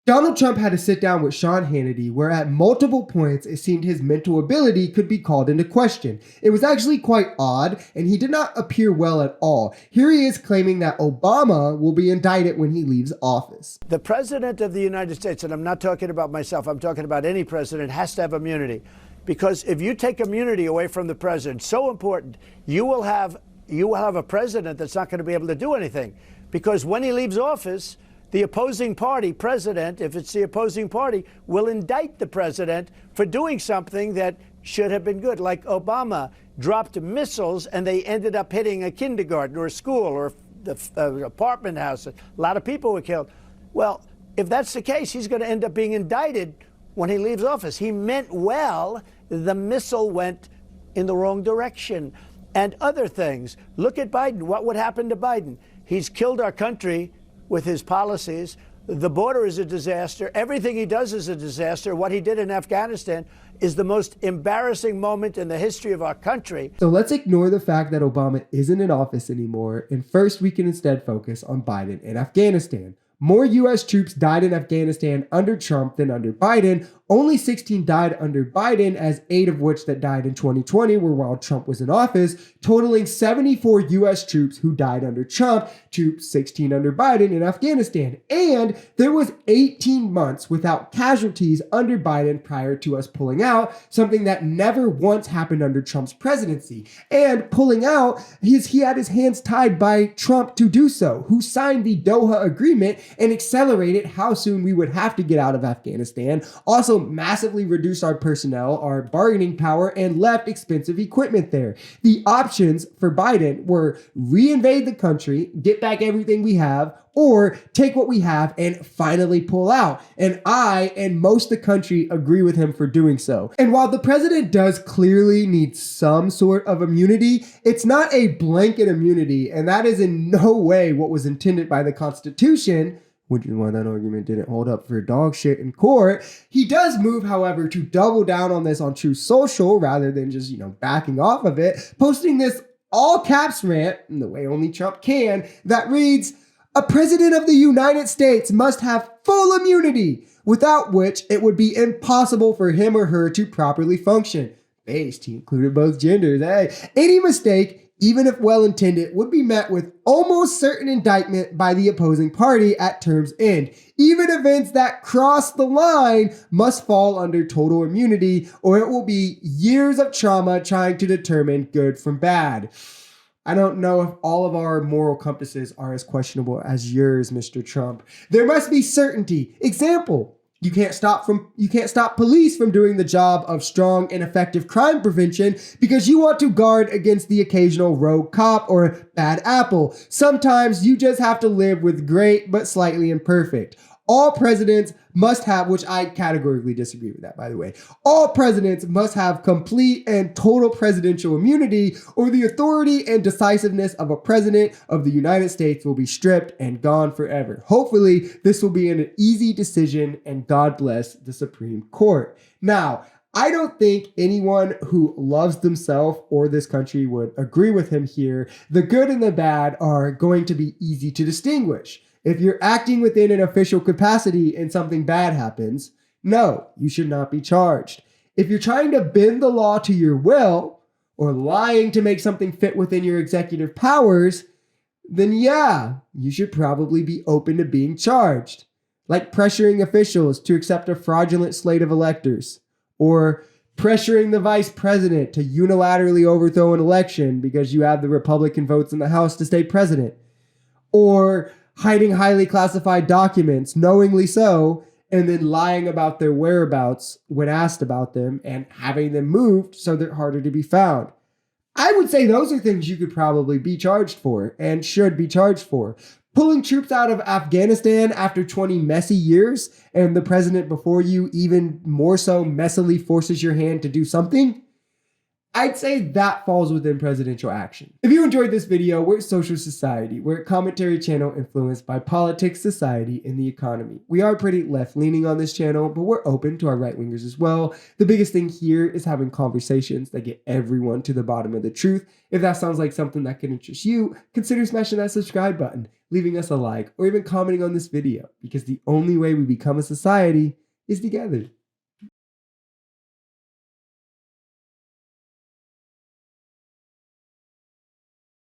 Donald Trump had to sit down with Sean Hannity, where at multiple points it seemed his mental ability could be called into question. It was actually quite odd, and he did not appear well at all. Here he is claiming that Obama will be indicted when he leaves office. The president of the United States, and I'm not talking about myself, I'm talking about any president, has to have immunity. Because if you take immunity away from the president, so important, you will have a president that's not going to be able to do anything. Because when he leaves office, the opposing party president, if it's the opposing party, will indict the president for doing something that should have been good. Like Obama dropped missiles and they ended up hitting a kindergarten or a school or the apartment house. A lot of people were killed. Well, if that's the case, he's going to end up being indicted when he leaves office. He meant well. The missile went in the wrong direction. And other things. Look at Biden. What would happen to Biden? He's killed our country with his policies. The border is a disaster. Everything he does is a disaster. What he did in Afghanistan is the most embarrassing moment in the history of our country. So let's ignore the fact that Obama isn't in office anymore, and first we can instead focus on Biden and Afghanistan. More U.S. troops died in Afghanistan under Trump than under Biden. Only 16 died under Biden, as 8 of which that died in 2020 were while Trump was in office, totaling 74 U.S. troops who died under Trump to 16 under Biden in Afghanistan. And there was 18 months without casualties under Biden prior to us pulling out, something that never once happened under Trump's presidency. And pulling out, he had his hands tied by Trump to do so, who signed the Doha Agreement and accelerated how soon we would have to get out of Afghanistan, also massively reduced our personnel, our bargaining power, and left expensive equipment there. The options for Biden were reinvade the country, get back everything we have, or take what we have and finally pull out. And I and most of the country agree with him for doing so. And while the president does clearly need some sort of immunity, it's not a blanket immunity, and that is in no way what was intended by the Constitution, which is why that argument didn't hold up for dog shit in court. He does move, however, to double down on this on Truth Social rather than just, backing off of it, posting this all caps rant, in the way only Trump can, that reads, "A president of the United States must have full immunity, without which it would be impossible for him or her to properly function." Based, he included both genders. Any mistake, even if well-intended, would be met with almost certain indictment by the opposing party at term's end. Even events that cross the line must fall under total immunity, or it will be years of trauma trying to determine good from bad. I don't know if all of our moral compasses are as questionable as yours, Mr. Trump. There must be certainty. Example, you can't stop police from doing the job of strong and effective crime prevention because you want to guard against the occasional rogue cop or bad apple. Sometimes you just have to live with great but slightly imperfect. All presidents must have, which I categorically disagree with that, by the way. All presidents must have complete and total presidential immunity, or the authority and decisiveness of a president of the United States will be stripped and gone forever. Hopefully, this will be an easy decision, and God bless the Supreme Court. Now, I don't think anyone who loves themselves or this country would agree with him here. The good and the bad are going to be easy to distinguish. If you're acting within an official capacity and something bad happens, no, you should not be charged. If you're trying to bend the law to your will or lying to make something fit within your executive powers, then yeah, you should probably be open to being charged. Like pressuring officials to accept a fraudulent slate of electors, or pressuring the vice president to unilaterally overthrow an election because you have the Republican votes in the House to stay president, or hiding highly classified documents, knowingly so, and then lying about their whereabouts when asked about them and having them moved so they're harder to be found. I would say those are things you could probably be charged for and should be charged for. Pulling troops out of Afghanistan after 20 messy years, and the president before you even more so messily forces your hand to do something, I'd say that falls within presidential action. If you enjoyed this video, we're a social society. We're a commentary channel influenced by politics, society, and the economy. We are pretty left-leaning on this channel, but we're open to our right-wingers as well. The biggest thing here is having conversations that get everyone to the bottom of the truth. If that sounds like something that could interest you, consider smashing that subscribe button. leaving us a like, or even commenting on this video, because the only way we become a society is together.